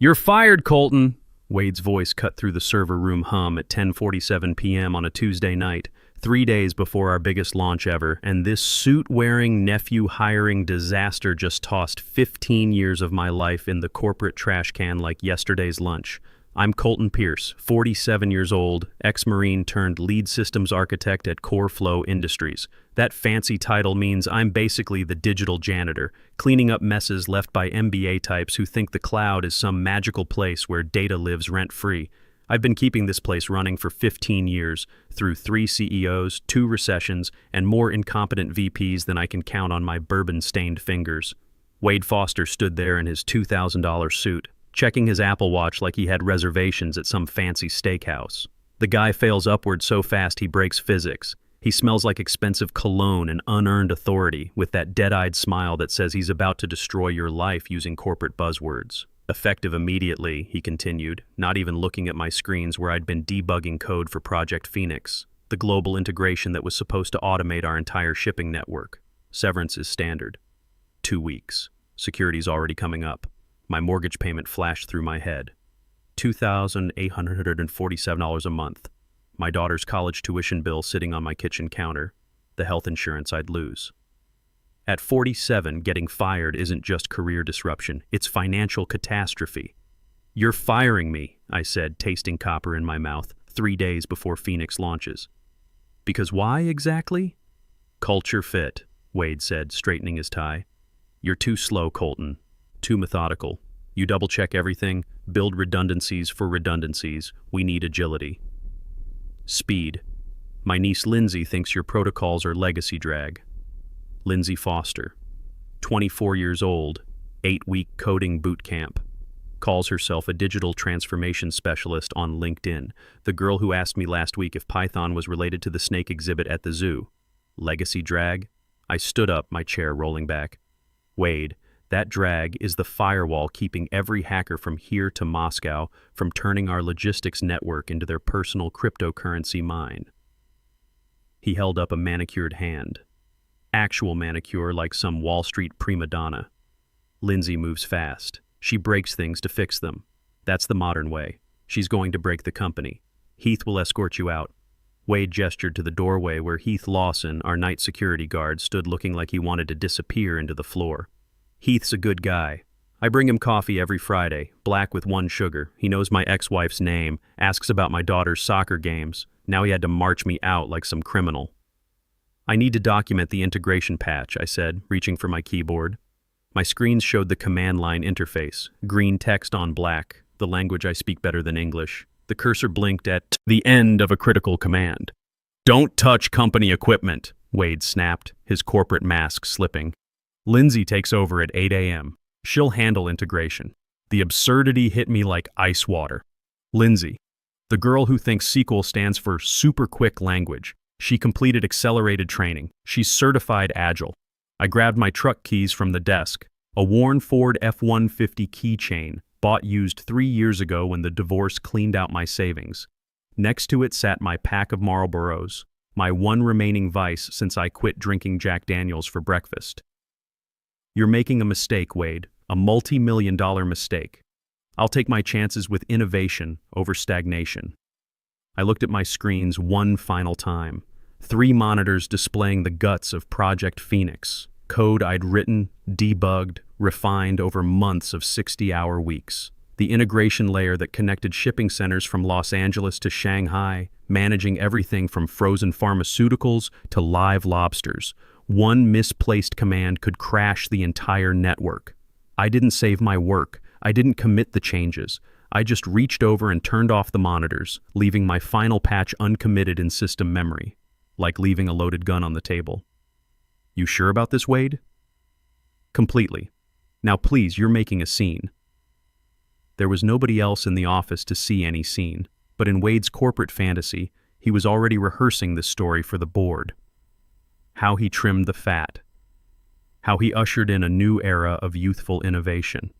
"You're fired, Colton!" Wade's voice cut through the server room hum at 10:47 p.m. on a Tuesday night, 3 days before our biggest launch ever, and this suit-wearing, nephew-hiring disaster just tossed 15 years of my life in the corporate trash can like yesterday's lunch. I'm Colton Pierce, 47 years old, ex-Marine turned lead systems architect at CoreFlow Industries. That fancy title means I'm basically the digital janitor, cleaning up messes left by MBA types who think the cloud is some magical place where data lives rent-free. I've been keeping this place running for 15 years, through 3 CEOs, 2 recessions, and more incompetent VPs than I can count on my bourbon-stained fingers. Wade Foster stood there in his $2,000 suit, checking his Apple Watch like he had reservations at some fancy steakhouse. The guy fails upward so fast he breaks physics. He smells like expensive cologne and unearned authority, with that dead-eyed smile that says he's about to destroy your life using corporate buzzwords. Effective immediately, he continued, not even looking at my screens where I'd been debugging code for Project Phoenix, the global integration that was supposed to automate our entire shipping network. Severance is standard. 2 weeks. Security's already coming up. My mortgage payment flashed through my head. $2,847 a month. My daughter's college tuition bill sitting on my kitchen counter. The health insurance I'd lose. At 47, getting fired isn't just career disruption, it's financial catastrophe. "You're firing me," I said, tasting copper in my mouth, 3 days before Phoenix launches. "Because why exactly?" "Culture fit," Wade said, straightening his tie. "You're too slow, Colton. Too methodical. You double-check everything, build redundancies for redundancies. We need agility." "Speed. My niece Lindsay thinks your protocols are legacy drag." Lindsay Foster, 24 years old, 8-week coding boot camp. Calls herself a digital transformation specialist on LinkedIn. The girl who asked me last week if Python was related to the snake exhibit at the zoo. Legacy drag? I stood up, my chair rolling back. "Wade, that drag is the firewall keeping every hacker from here to Moscow from turning our logistics network into their personal cryptocurrency mine." He held up a manicured hand. Actual manicure like some Wall Street prima donna. "Lindsay moves fast. She breaks things to fix them. That's the modern way. She's going to break the company. Heath will escort you out." Wade gestured to the doorway where Heath Lawson, our night security guard, stood looking like he wanted to disappear into the floor. "Heath's a good guy. I bring him coffee every Friday, black with 1 sugar. He knows my ex-wife's name, asks about my daughter's soccer games. Now he had to march me out like some criminal." "I need to document the integration patch," I said, reaching for my keyboard. My screens showed the command line interface, green text on black, the language I speak better than English. The cursor blinked at the end of a critical command. "Don't touch company equipment," Wade snapped, his corporate mask slipping. "Lindsay takes over at 8 a.m. She'll handle integration." The absurdity hit me like ice water. Lindsay, the girl who thinks SQL stands for super quick language. She completed accelerated training. She's certified agile. I grabbed my truck keys from the desk, a worn Ford F-150 keychain, bought used 3 years ago when the divorce cleaned out my savings. Next to it sat my pack of Marlboros, my one remaining vice since I quit drinking Jack Daniels for breakfast. "You're making a mistake, Wade, a multi-million-dollar mistake. I'll take my chances with innovation over stagnation." I looked at my screens one final time. 3 monitors displaying the guts of Project Phoenix, code I'd written, debugged, refined over months of 60-hour weeks. The integration layer that connected shipping centers from Los Angeles to Shanghai, managing everything from frozen pharmaceuticals to live lobsters. One misplaced command could crash the entire network. I didn't save my work. I didn't commit the changes. I just reached over and turned off the monitors, leaving my final patch uncommitted in system memory, like leaving a loaded gun on the table. "You sure about this, Wade?" "Completely. Now please, you're making a scene." There was nobody else in the office to see any scene, but in Wade's corporate fantasy, he was already rehearsing this story for the board. How he trimmed the fat. How he ushered in a new era of youthful innovation.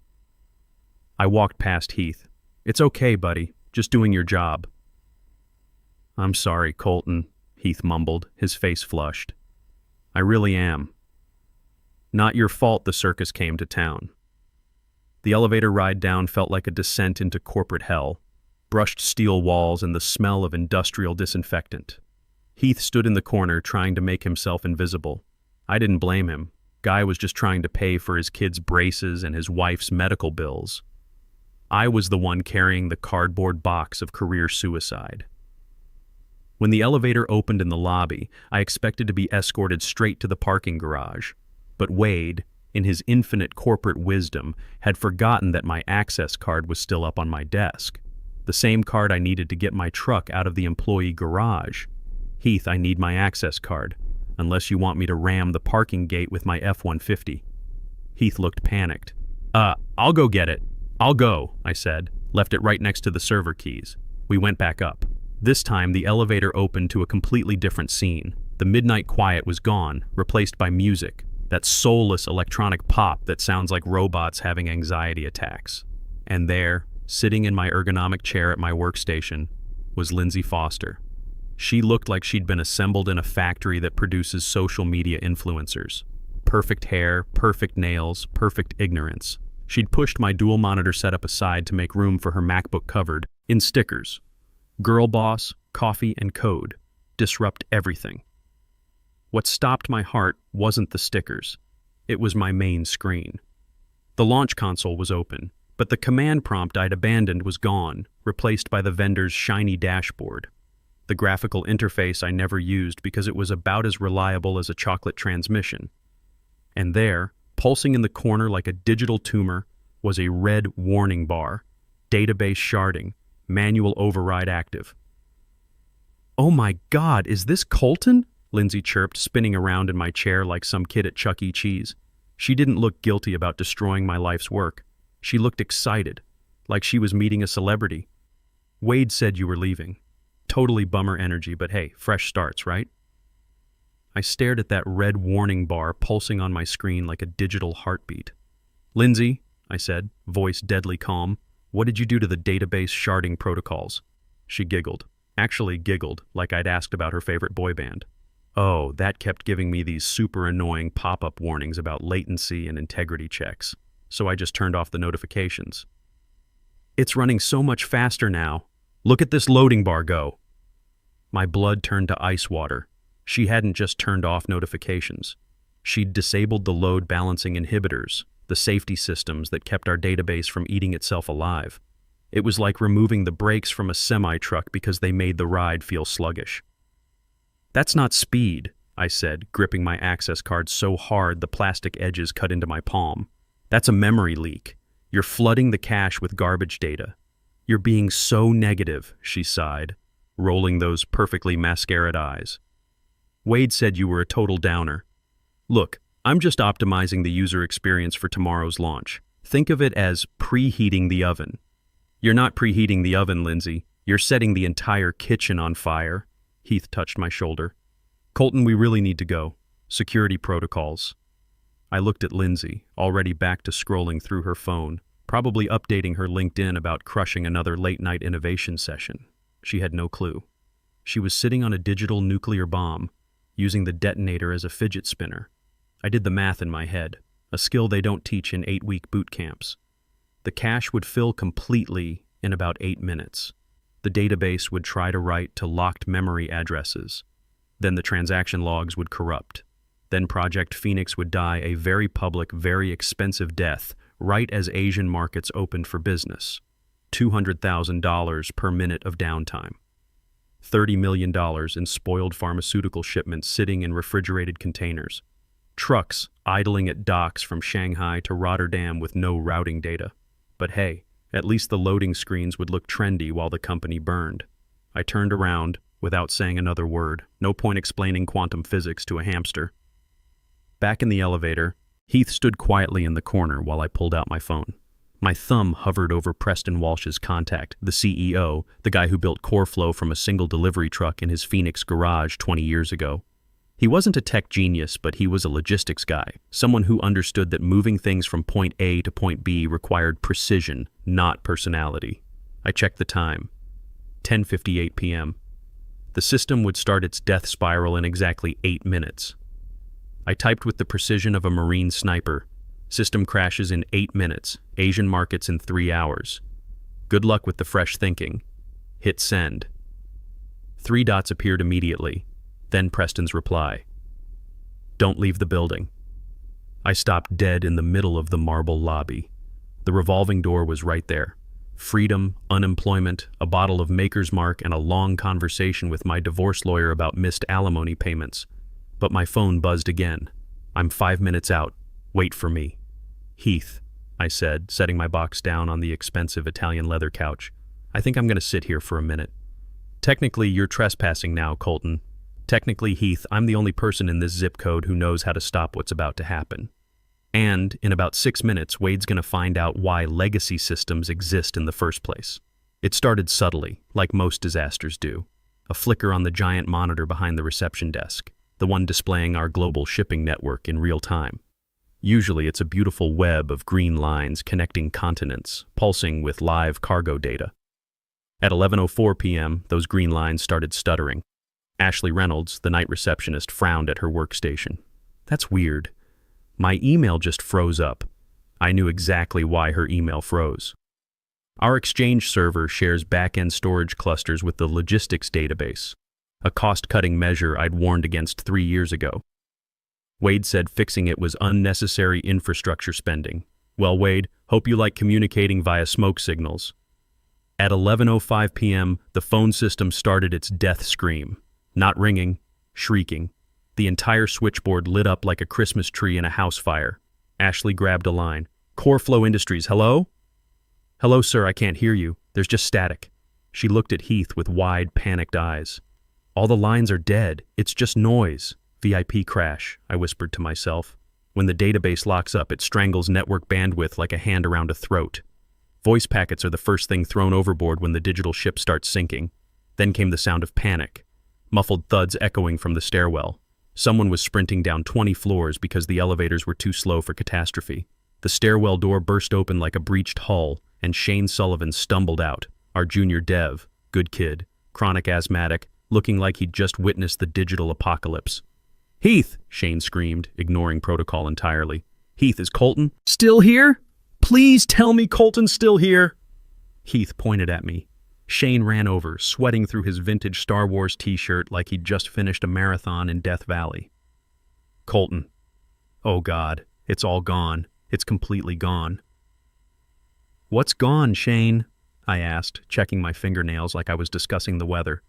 I walked past Heath. "It's okay, buddy. Just doing your job." "I'm sorry, Colton," Heath mumbled, his face flushed. "I really am. Not your fault the circus came to town." The elevator ride down felt like a descent into corporate hell. Brushed steel walls and the smell of industrial disinfectant. Heath stood in the corner trying to make himself invisible. I didn't blame him. Guy was just trying to pay for his kids' braces and his wife's medical bills. I was the one carrying the cardboard box of career suicide. When the elevator opened in the lobby, I expected to be escorted straight to the parking garage. But Wade, in his infinite corporate wisdom, had forgotten that my access card was still up on my desk. The same card I needed to get my truck out of the employee garage. Heath, I need my access card, unless you want me to ram the parking gate with my F-150. Heath looked panicked. I'll go get it. I'll go, I said, left it right next to the server keys. We went back up. This time, the elevator opened to a completely different scene. The midnight quiet was gone, replaced by music, that soulless electronic pop that sounds like robots having anxiety attacks. And there, sitting in my ergonomic chair at my workstation, was Lindsay Foster. She looked like she'd been assembled in a factory that produces social media influencers. Perfect hair, perfect nails, perfect ignorance. She'd pushed my dual monitor setup aside to make room for her MacBook covered in stickers. Girl boss, coffee, and code. Disrupt everything. What stopped my heart wasn't the stickers. It was my main screen. The launch console was open, but the command prompt I'd abandoned was gone, replaced by the vendor's shiny dashboard. The graphical interface I never used because it was about as reliable as a chocolate transmission. And there, pulsing in the corner like a digital tumor, was a red warning bar. Database sharding. Manual override active. "Oh my God, is this Colton?" Lindsay chirped, spinning around in my chair like some kid at Chuck E. Cheese. She didn't look guilty about destroying my life's work. She looked excited, like she was meeting a celebrity. "Wade said you were leaving. Totally bummer energy, but hey, fresh starts, right?" I stared at that red warning bar pulsing on my screen like a digital heartbeat. "Lindsay," I said, voice deadly calm, "what did you do to the database sharding protocols?" She giggled. Actually giggled, like I'd asked about her favorite boy band. Oh, that kept giving me these super annoying pop-up warnings about latency and integrity checks. So I just turned off the notifications. "It's running so much faster now. Look at this loading bar go." My blood turned to ice water. She hadn't just turned off notifications. She'd disabled the load balancing inhibitors, the safety systems that kept our database from eating itself alive. It was like removing the brakes from a semi-truck because they made the ride feel sluggish. "That's not speed," I said, gripping my access card so hard the plastic edges cut into my palm. "That's a memory leak. You're flooding the cache with garbage data." "You're being so negative," she sighed, rolling those perfectly mascaraed eyes. "Wade said you were a total downer. Look, I'm just optimizing the user experience for tomorrow's launch. Think of it as preheating the oven." "You're not preheating the oven, Lindsay. You're setting the entire kitchen on fire." Heath touched my shoulder. "Colton, we really need to go. Security protocols." I looked at Lindsay, already back to scrolling through her phone, probably updating her LinkedIn about crushing another late-night innovation session. She had no clue. She was sitting on a digital nuclear bomb, using the detonator as a fidget spinner. I did the math in my head, a skill they don't teach in 8-week boot camps. The cache would fill completely in about 8 minutes. The database would try to write to locked memory addresses. Then the transaction logs would corrupt. Then Project Phoenix would die a very public, very expensive death right as Asian markets opened for business. $200,000 per minute of downtime. $30 million in spoiled pharmaceutical shipments sitting in refrigerated containers. Trucks idling at docks from Shanghai to Rotterdam with no routing data. But hey, at least the loading screens would look trendy while the company burned. I turned around without saying another word. No point explaining quantum physics to a hamster. Back in the elevator, Heath stood quietly in the corner while I pulled out my phone. My thumb hovered over Preston Walsh's contact, the CEO, the guy who built CoreFlow from a single delivery truck in his Phoenix garage 20 years ago. He wasn't a tech genius, but he was a logistics guy, someone who understood that moving things from point A to point B required precision, not personality. I checked the time. 10:58 p.m. The system would start its death spiral in exactly 8 minutes. I typed with the precision of a Marine sniper. System crashes in 8 minutes. Asian markets in 3 hours. Good luck with the fresh thinking. Hit send. 3 dots appeared immediately. Then Preston's reply. Don't leave the building. I stopped dead in the middle of the marble lobby. The revolving door was right there. Freedom, unemployment, a bottle of Maker's Mark, and a long conversation with my divorce lawyer about missed alimony payments. But my phone buzzed again. I'm 5 minutes out. Wait for me. Heath, I said, setting my box down on the expensive Italian leather couch. I think I'm going to sit here for a minute. Technically, you're trespassing now, Colton. Technically, Heath, I'm the only person in this zip code who knows how to stop what's about to happen. And in about 6 minutes, Wade's going to find out why legacy systems exist in the first place. It started subtly, like most disasters do. A flicker on the giant monitor behind the reception desk, the one displaying our global shipping network in real time. Usually it's a beautiful web of green lines connecting continents, pulsing with live cargo data. At 11:04 p.m., those green lines started stuttering. Ashley Reynolds, the night receptionist, frowned at her workstation. That's weird. My email just froze up. I knew exactly why her email froze. Our Exchange server shares back-end storage clusters with the logistics database, a cost-cutting measure I'd warned against 3 years ago. Wade said fixing it was unnecessary infrastructure spending. Well, Wade, hope you like communicating via smoke signals. At 11:05 p.m., the phone system started its death scream. Not ringing, shrieking. The entire switchboard lit up like a Christmas tree in a house fire. Ashley grabbed a line. Core Flow Industries, hello? Hello, sir, I can't hear you. There's just static. She looked at Heath with wide, panicked eyes. All the lines are dead. It's just noise. VIP crash, I whispered to myself. When the database locks up, it strangles network bandwidth like a hand around a throat. Voice packets are the first thing thrown overboard when the digital ship starts sinking. Then came the sound of panic. Muffled thuds echoing from the stairwell. Someone was sprinting down 20 floors because the elevators were too slow for catastrophe. The stairwell door burst open like a breached hull, and Shane Sullivan stumbled out, our junior dev, good kid, chronic asthmatic, looking like he'd just witnessed the digital apocalypse. Heath, Shane screamed, ignoring protocol entirely. Heath, is Colton still here? Please tell me Colton's still here. Heath pointed at me. Shane ran over, sweating through his vintage Star Wars t-shirt like he'd just finished a marathon in Death Valley. Colton. Oh God, it's all gone. It's completely gone. What's gone, Shane? I asked, checking my fingernails like I was discussing the weather.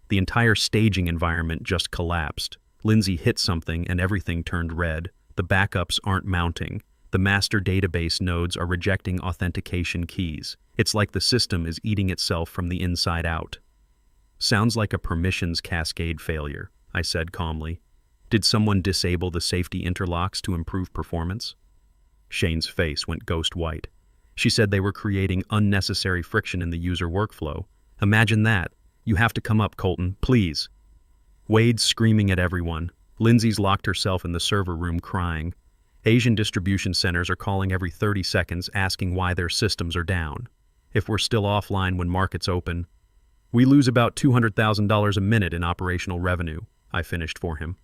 The entire staging environment just collapsed. Lindsay hit something and everything turned red. The backups aren't mounting. The master database nodes are rejecting authentication keys. It's like the system is eating itself from the inside out. Sounds like a permissions cascade failure, I said calmly. Did someone disable the safety interlocks to improve performance? Shane's face went ghost white. She said they were creating unnecessary friction in the user workflow. Imagine that. You have to come up, Colton, please. Wade's screaming at everyone. Lindsay's locked herself in the server room crying. Asian distribution centers are calling every 30 seconds asking why their systems are down. If we're still offline when markets open, we lose about $200,000 a minute in operational revenue, I finished for him.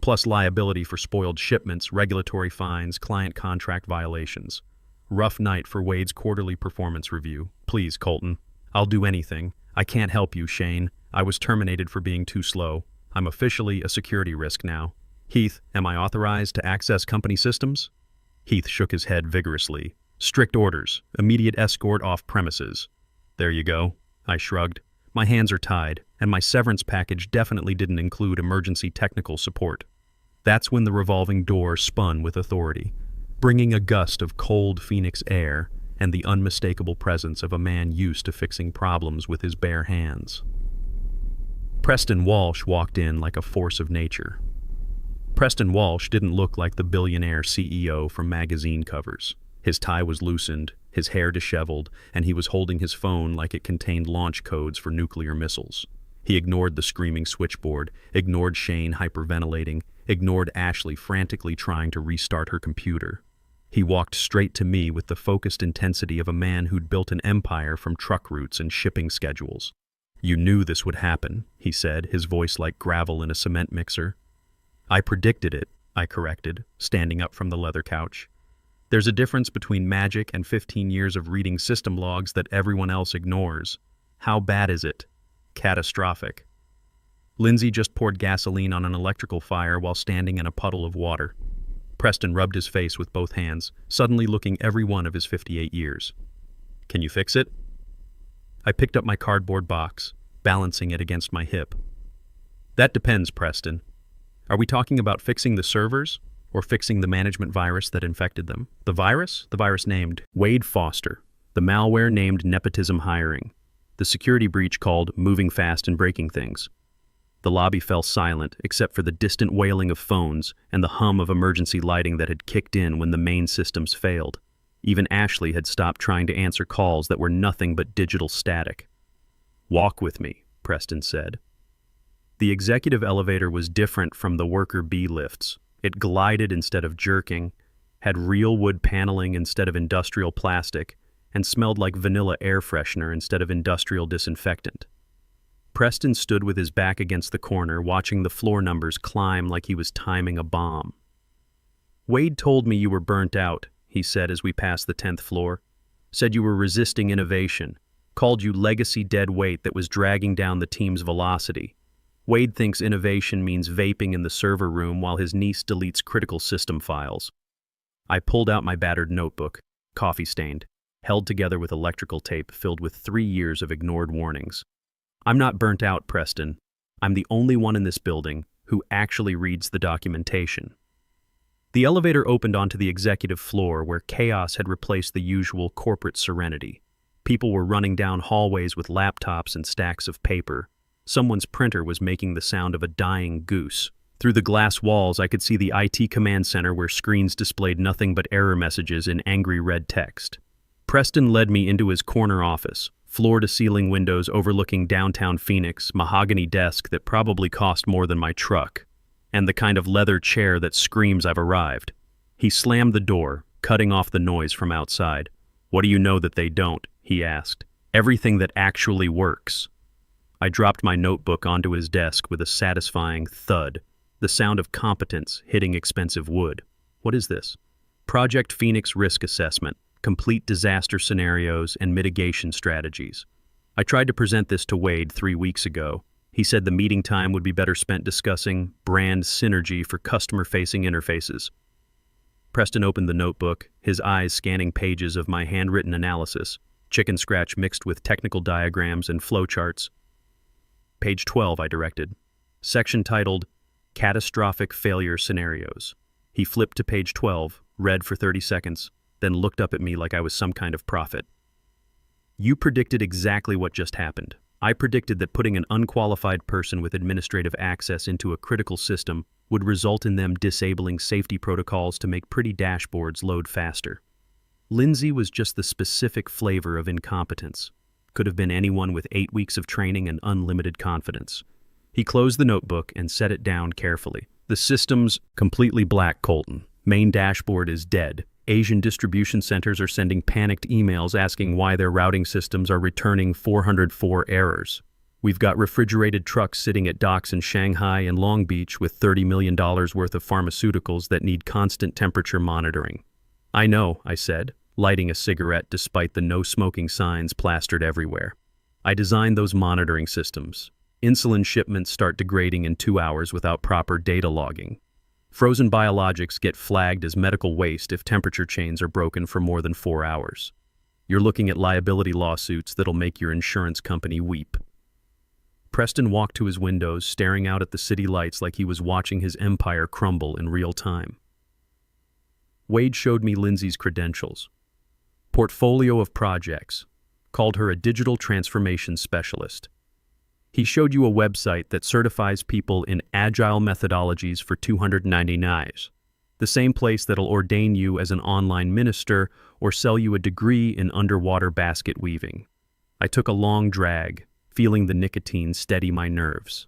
Plus liability for spoiled shipments, regulatory fines, client contract violations. Rough night for Wade's quarterly performance review. Please, Colton. I'll do anything. I can't help you, Shane. I was terminated for being too slow. I'm officially a security risk now. Heath, am I authorized to access company systems? Heath shook his head vigorously. Strict orders. Immediate escort off premises. There you go. I shrugged. My hands are tied, and my severance package definitely didn't include emergency technical support. That's when the revolving door spun with authority, bringing a gust of cold Phoenix air and the unmistakable presence of a man used to fixing problems with his bare hands. Preston Walsh walked in like a force of nature. Preston Walsh didn't look like the billionaire CEO from magazine covers. His tie was loosened, his hair disheveled, and he was holding his phone like it contained launch codes for nuclear missiles. He ignored the screaming switchboard, ignored Shane hyperventilating, ignored Ashley frantically trying to restart her computer. He walked straight to me with the focused intensity of a man who'd built an empire from truck routes and shipping schedules. You knew this would happen, he said, his voice like gravel in a cement mixer. I predicted it, I corrected, standing up from the leather couch. There's a difference between magic and 15 years of reading system logs that everyone else ignores. How bad is it? Catastrophic. Lindsay just poured gasoline on an electrical fire while standing in a puddle of water. Preston rubbed his face with both hands, suddenly looking every one of his 58 years. Can you fix it? I picked up my cardboard box, balancing it against my hip. That depends, Preston. Are we talking about fixing the servers or fixing the management virus that infected them? The virus? The virus named Wade Foster. The malware named nephew-hiring. The security breach called moving fast and breaking things. The lobby fell silent except for the distant wailing of phones and the hum of emergency lighting that had kicked in when the main systems failed. Even Ashley had stopped trying to answer calls that were nothing but digital static. Walk with me, Preston said. The executive elevator was different from the worker bee lifts. It glided instead of jerking, had real wood paneling instead of industrial plastic, and smelled like vanilla air freshener instead of industrial disinfectant. Preston stood with his back against the corner, watching the floor numbers climb like he was timing a bomb. Wade told me you were burnt out, he said as we passed the 10th floor. Said you were resisting innovation. Called you legacy dead weight that was dragging down the team's velocity. Wade thinks innovation means vaping in the server room while his niece deletes critical system files. I pulled out my battered notebook, coffee-stained, held together with electrical tape filled with 3 years of ignored warnings. I'm not burnt out, Preston. I'm the only one in this building who actually reads the documentation. The elevator opened onto the executive floor where chaos had replaced the usual corporate serenity. People were running down hallways with laptops and stacks of paper. Someone's printer was making the sound of a dying goose. Through the glass walls, I could see the IT command center where screens displayed nothing but error messages in angry red text. Preston led me into his corner office, floor-to-ceiling windows overlooking downtown Phoenix, mahogany desk that probably cost more than my truck, and the kind of leather chair that screams I've arrived. He slammed the door, cutting off the noise from outside. What do you know that they don't? He asked. Everything that actually works. I dropped my notebook onto his desk with a satisfying thud, the sound of competence hitting expensive wood. What is this? Project Phoenix Risk Assessment, Complete Disaster Scenarios and Mitigation Strategies. I tried to present this to Wade 3 weeks ago. He said the meeting time would be better spent discussing brand synergy for customer-facing interfaces. Preston opened the notebook, his eyes scanning pages of my handwritten analysis, chicken scratch mixed with technical diagrams and flowcharts. Page 12, I directed. Section titled, Catastrophic Failure Scenarios. He flipped to page 12, read for 30 seconds, then looked up at me like I was some kind of prophet. You predicted exactly what just happened. I predicted that putting an unqualified person with administrative access into a critical system would result in them disabling safety protocols to make pretty dashboards load faster. Lindsay was just the specific flavor of incompetence. Could have been anyone with 8 weeks of training and unlimited confidence. He closed the notebook and set it down carefully. The system's completely black, Colton. Main dashboard is dead. Asian distribution centers are sending panicked emails asking why their routing systems are returning 404 errors. We've got refrigerated trucks sitting at docks in Shanghai and Long Beach with $30 million worth of pharmaceuticals that need constant temperature monitoring. I know, I said, lighting a cigarette despite the no-smoking signs plastered everywhere. I designed those monitoring systems. Insulin shipments start degrading in 2 hours without proper data logging. Frozen biologics get flagged as medical waste if temperature chains are broken for more than 4 hours. You're looking at liability lawsuits that'll make your insurance company weep. Preston walked to his windows, staring out at the city lights like he was watching his empire crumble in real time. Wade showed me Lindsay's credentials. Portfolio of projects. Called her a digital transformation specialist. He showed you a website that certifies people in agile methodologies for $299. The same place that'll ordain you as an online minister or sell you a degree in underwater basket weaving. I took a long drag, feeling the nicotine steady my nerves.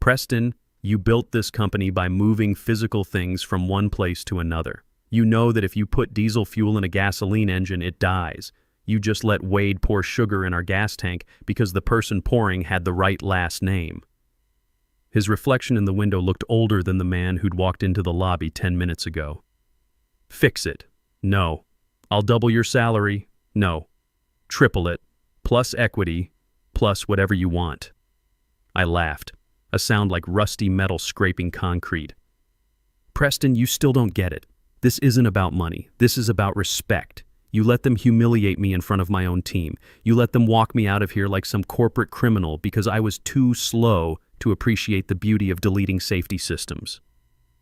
Preston, you built this company by moving physical things from one place to another. You know that if you put diesel fuel in a gasoline engine, it dies. You just let Wade pour sugar in our gas tank because the person pouring had the right last name. His reflection in the window looked older than the man who'd walked into the lobby 10 minutes ago. Fix it, No. I'll double your salary. No. Triple it. Plus equity. Plus whatever you want. I laughed, a sound like rusty metal scraping concrete. Preston, you still don't get it. This isn't about money. This is about respect. You let them humiliate me in front of my own team. You let them walk me out of here like some corporate criminal because I was too slow to appreciate the beauty of deleting safety systems.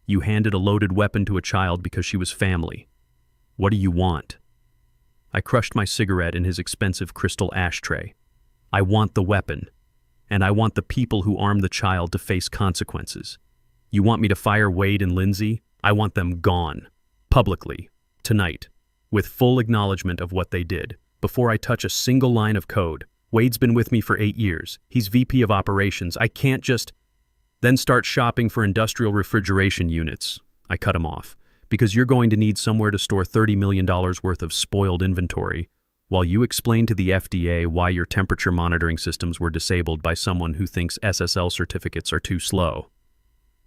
You handed a loaded weapon to a child because she was family. What do you want? I crushed my cigarette in his expensive crystal ashtray. I want the weapon, and I want the people who armed the child to face consequences. You want me to fire Wade and Lindsay? I want them gone. Publicly. Tonight. With full acknowledgement of what they did. Before I touch a single line of code. Wade's been with me for 8 years. He's VP of operations. I can't just then start shopping for industrial refrigeration units. I cut him off. Because you're going to need somewhere to store $30 million worth of spoiled inventory, while you explain to the FDA why your temperature monitoring systems were disabled by someone who thinks SSL certificates are too slow.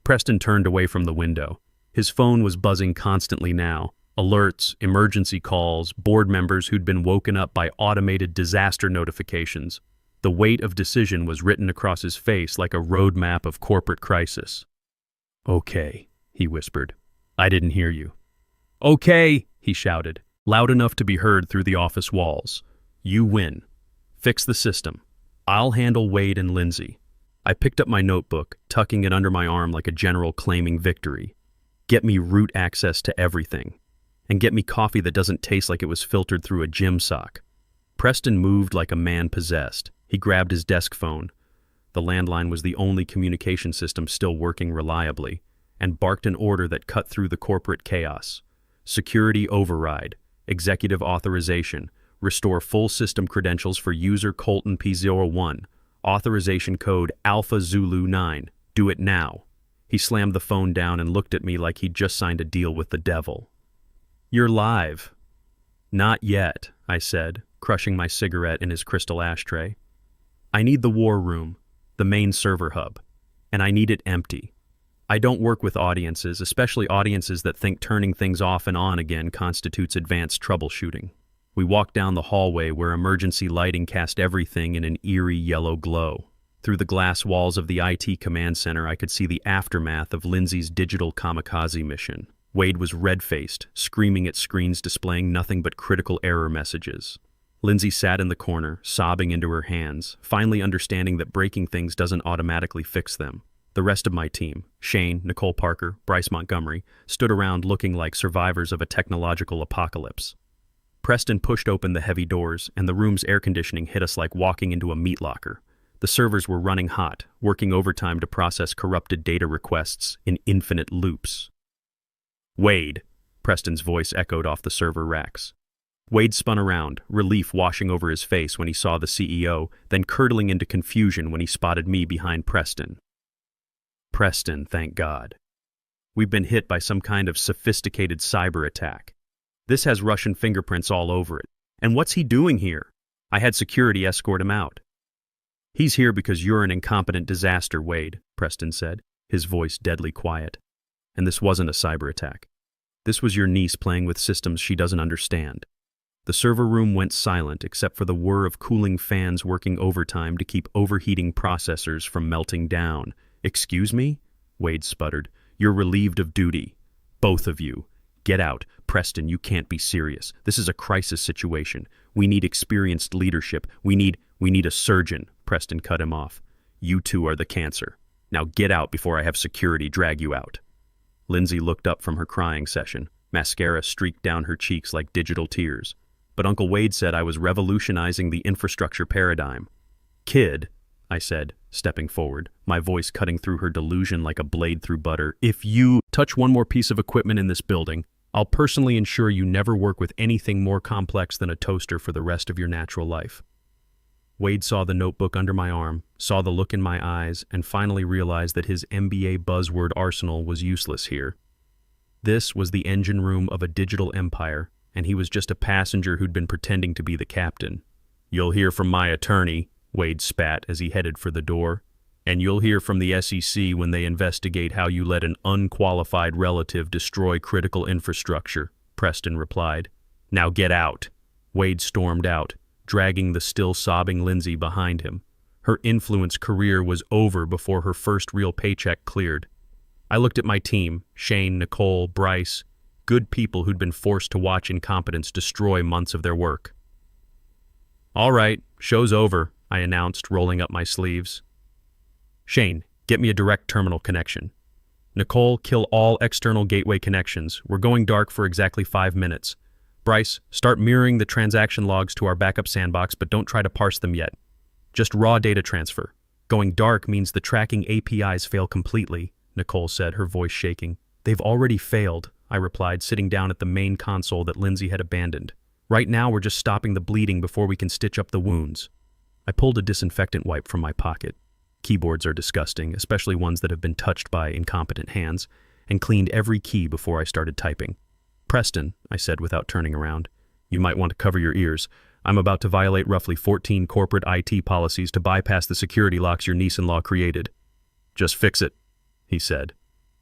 Preston turned away from the window. His phone was buzzing constantly now. Alerts, emergency calls, board members who'd been woken up by automated disaster notifications. The weight of decision was written across his face like a roadmap of corporate crisis. "Okay," he whispered. "I didn't hear you." "Okay," he shouted, loud enough to be heard through the office walls. "You win. Fix the system. I'll handle Wade and Lindsay." I picked up my notebook, tucking it under my arm like a general claiming victory. Get me root access to everything. And get me coffee that doesn't taste like it was filtered through a gym sock. Preston moved like a man possessed. He grabbed his desk phone. The landline was the only communication system still working reliably, and barked an order that cut through the corporate chaos. Security override. Executive authorization. Restore full system credentials for user Colton P01. Authorization code Alpha Zulu 9. Do it now. He slammed the phone down and looked at me like he'd just signed a deal with the devil. "You're live." "Not yet," I said, crushing my cigarette in his crystal ashtray. "I need the war room, the main server hub, and I need it empty. I don't work with audiences, especially audiences that think turning things off and on again constitutes advanced troubleshooting." We walked down the hallway where emergency lighting cast everything in an eerie yellow glow. Through the glass walls of the IT command center, I could see the aftermath of Lindsay's digital kamikaze mission. Wade was red-faced, screaming at screens displaying nothing but critical error messages. Lindsay sat in the corner, sobbing into her hands, finally understanding that breaking things doesn't automatically fix them. The rest of my team, Shane, Nicole Parker, Bryce Montgomery, stood around looking like survivors of a technological apocalypse. Preston pushed open the heavy doors, and the room's air conditioning hit us like walking into a meat locker. The servers were running hot, working overtime to process corrupted data requests in infinite loops. "Wade," Preston's voice echoed off the server racks. Wade spun around, relief washing over his face when he saw the CEO, then curdling into confusion when he spotted me behind Preston. "Preston, thank God. We've been hit by some kind of sophisticated cyber attack. This has Russian fingerprints all over it. And what's he doing here? I had security escort him out." "He's here because you're an incompetent disaster, Wade," Preston said, his voice deadly quiet. "And this wasn't a cyber attack. This was your niece playing with systems she doesn't understand." The server room went silent except for the whir of cooling fans working overtime to keep overheating processors from melting down. "Excuse me?" Wade sputtered. "You're relieved of duty. Both of you. Get out. Preston, you can't be serious. This is a crisis situation. We need experienced leadership. We need a surgeon." Preston cut him off. "You two are the cancer. Now get out before I have security drag you out." Lindsay looked up from her crying session. Mascara streaked down her cheeks like digital tears. "But Uncle Wade said I was revolutionizing the infrastructure paradigm." "Kid," I said, stepping forward, my voice cutting through her delusion like a blade through butter, "if you touch one more piece of equipment in this building, I'll personally ensure you never work with anything more complex than a toaster for the rest of your natural life." Wade saw the notebook under my arm, saw the look in my eyes, and finally realized that his MBA buzzword arsenal was useless here. This was the engine room of a digital empire, and he was just a passenger who'd been pretending to be the captain. "You'll hear from my attorney," Wade spat as he headed for the door. "And you'll hear from the SEC when they investigate how you let an unqualified relative destroy critical infrastructure. Preston replied. Now get out. Wade stormed out, dragging the still sobbing Lindsay behind him. Her influence career was over before her first real paycheck cleared. I looked at my team, Shane, Nicole, Bryce, good people who'd been forced to watch incompetence destroy months of their work. All right, show's over, I announced, rolling up my sleeves. Shane, get me a direct terminal connection. Nicole, kill all external gateway connections. We're going dark for exactly 5 minutes. Bryce, start mirroring the transaction logs to our backup sandbox, but don't try to parse them yet. Just raw data transfer. Going dark means the tracking APIs fail completely, Nicole said, her voice shaking. They've already failed, I replied, sitting down at the main console that Lindsay had abandoned. Right now we're just stopping the bleeding before we can stitch up the wounds. I pulled a disinfectant wipe from my pocket. Keyboards are disgusting, especially ones that have been touched by incompetent hands, and cleaned every key before I started typing. Preston, I said without turning around, you might want to cover your ears. I'm about to violate roughly 14 corporate IT policies to bypass the security locks your niece-in-law created. Just fix it, he said.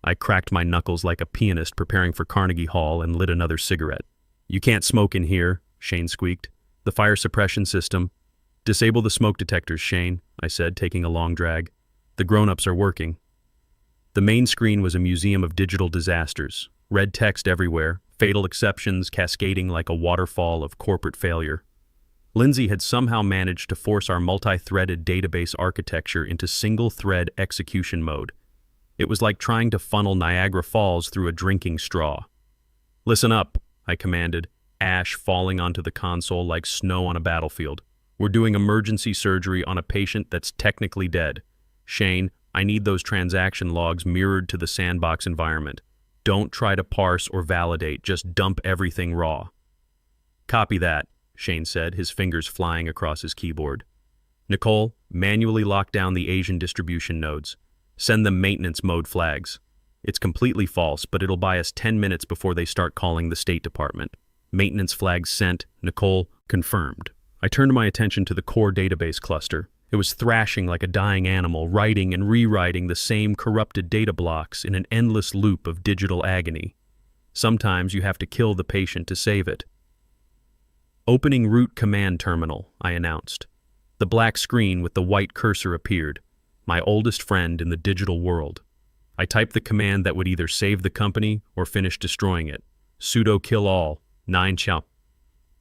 I cracked my knuckles like a pianist preparing for Carnegie Hall and lit another cigarette. You can't smoke in here, Shane squeaked. The fire suppression system. Disable the smoke detectors, Shane, I said, taking a long drag. The grown-ups are working. The main screen was a museum of digital disasters. Red text everywhere, fatal exceptions cascading like a waterfall of corporate failure. Lindsay had somehow managed to force our multi-threaded database architecture into single-thread execution mode. It was like trying to funnel Niagara Falls through a drinking straw. Listen up, I commanded, ash falling onto the console like snow on a battlefield. We're doing emergency surgery on a patient that's technically dead. Shane, I need those transaction logs mirrored to the sandbox environment. Don't try to parse or validate, just dump everything raw. Copy that, Shane said, his fingers flying across his keyboard. Nicole, manually lock down the Asian distribution nodes. Send them maintenance mode flags. It's completely false, but it'll buy us 10 minutes before they start calling the State Department. Maintenance flags sent, Nicole, confirmed. I turned my attention to the core database cluster. It was thrashing like a dying animal, writing and rewriting the same corrupted data blocks in an endless loop of digital agony. Sometimes you have to kill the patient to save it. Opening root command terminal, I announced. The black screen with the white cursor appeared, my oldest friend in the digital world. I typed the command that would either save the company or finish destroying it. Sudo kill all, 9 chump.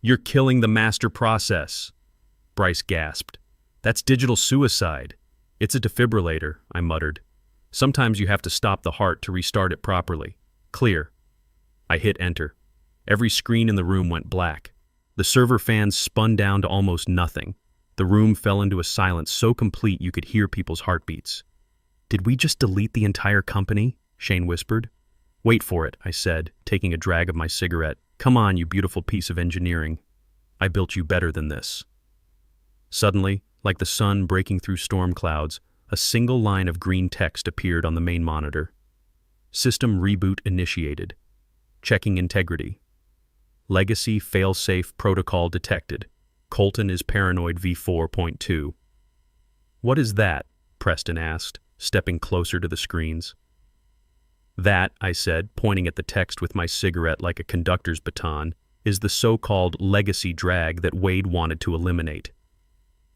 You're killing the master process, Bryce gasped. That's digital suicide. It's a defibrillator, I muttered. Sometimes you have to stop the heart to restart it properly. Clear. I hit enter. Every screen in the room went black. The server fans spun down to almost nothing. The room fell into a silence so complete you could hear people's heartbeats. Did we just delete the entire company? Shane whispered. Wait for it, I said, taking a drag of my cigarette. Come on, you beautiful piece of engineering. I built you better than this. Suddenly, like the sun breaking through storm clouds, a single line of green text appeared on the main monitor. System reboot initiated. Checking integrity. Legacy failsafe protocol detected. Colton is paranoid v4.2. What is that? Preston asked, stepping closer to the screens. That, I said, pointing at the text with my cigarette like a conductor's baton, is the so-called legacy drag that Wade wanted to eliminate.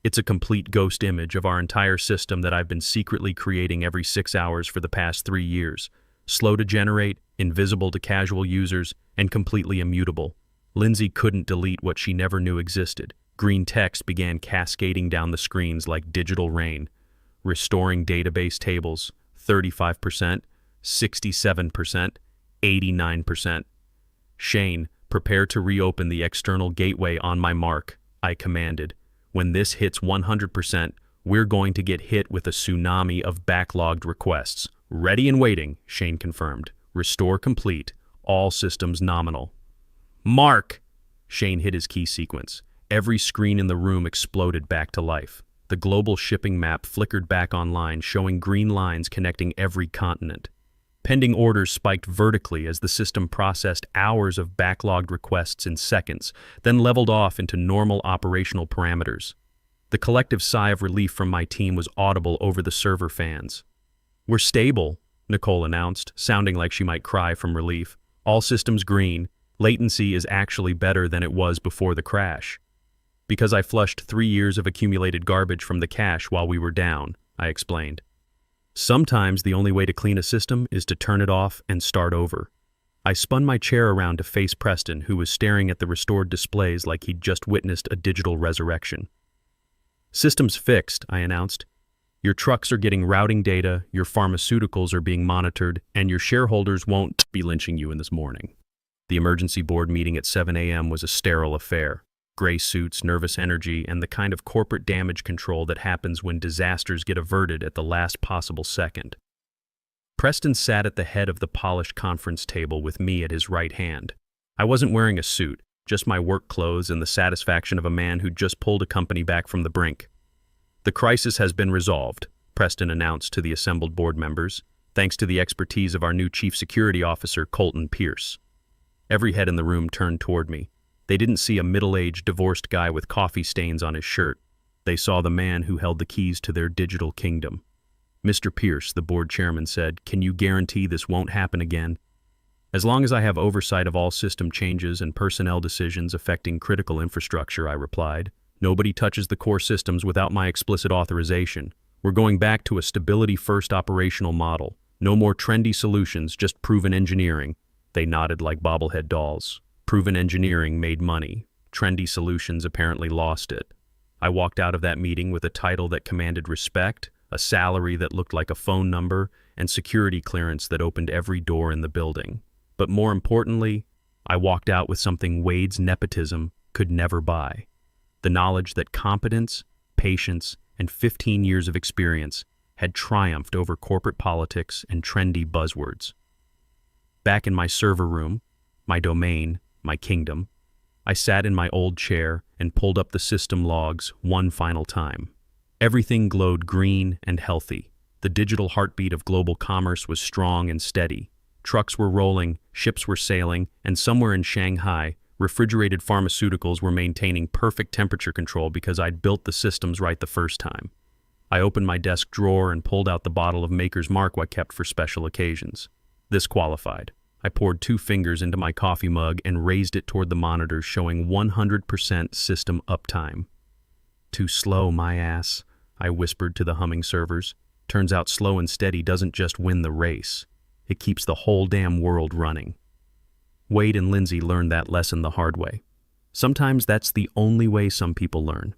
It's a complete ghost image of our entire system that I've been secretly creating every 6 hours for the past 3 years. Slow to generate, invisible to casual users, and completely immutable. Lindsay couldn't delete what she never knew existed. Green text began cascading down the screens like digital rain. Restoring database tables, 35%, 67%, 89%. Shane, prepare to reopen the external gateway on my mark, I commanded. When this hits 100%, we're going to get hit with a tsunami of backlogged requests. Ready and waiting, Shane confirmed. Restore complete. All systems nominal. Mark! Shane hit his key sequence. Every screen in the room exploded back to life. The global shipping map flickered back online, showing green lines connecting every continent. Pending orders spiked vertically as the system processed hours of backlogged requests in seconds, then leveled off into normal operational parameters. The collective sigh of relief from my team was audible over the server fans. We're stable, Nicole announced, sounding like she might cry from relief. All systems green. Latency is actually better than it was before the crash. Because I flushed 3 years of accumulated garbage from the cache while we were down, I explained. Sometimes the only way to clean a system is to turn it off and start over. I spun my chair around to face Preston, who was staring at the restored displays like he'd just witnessed a digital resurrection. Systems fixed, I announced. Your trucks are getting routing data, your pharmaceuticals are being monitored, and your shareholders won't be lynching you in this morning. The emergency board meeting at 7 a.m. was a sterile affair. Gray suits, nervous energy, and the kind of corporate damage control that happens when disasters get averted at the last possible second. Preston sat at the head of the polished conference table with me at his right hand. I wasn't wearing a suit, just my work clothes and the satisfaction of a man who'd just pulled a company back from the brink. The crisis has been resolved, Preston announced to the assembled board members, thanks to the expertise of our new chief security officer, Colton Pierce. Every head in the room turned toward me. They didn't see a middle-aged, divorced guy with coffee stains on his shirt. They saw the man who held the keys to their digital kingdom. Mr. Pierce, the board chairman, said, "Can you guarantee this won't happen again?" "As long as I have oversight of all system changes and personnel decisions affecting critical infrastructure," I replied. "Nobody touches the core systems without my explicit authorization. We're going back to a stability-first operational model. No more trendy solutions, just proven engineering." They nodded like bobblehead dolls. Proven engineering made money. Trendy solutions apparently lost it. I walked out of that meeting with a title that commanded respect, a salary that looked like a phone number, and security clearance that opened every door in the building. But more importantly, I walked out with something Wade's nepotism could never buy. The knowledge that competence, patience, and 15 years of experience had triumphed over corporate politics and trendy buzzwords. Back in my server room, my domain, my kingdom, I sat in my old chair and pulled up the system logs one final time. Everything glowed green and healthy. The digital heartbeat of global commerce was strong and steady. Trucks were rolling, ships were sailing, and somewhere in Shanghai, refrigerated pharmaceuticals were maintaining perfect temperature control because I'd built the systems right the first time. I opened my desk drawer and pulled out the bottle of Maker's Mark I kept for special occasions. This qualified. I poured 2 fingers into my coffee mug and raised it toward the monitors showing 100% system uptime. "Too slow, my ass," I whispered to the humming servers. "Turns out slow and steady doesn't just win the race. It keeps the whole damn world running." Wade and Lindsay learned that lesson the hard way. Sometimes that's the only way some people learn.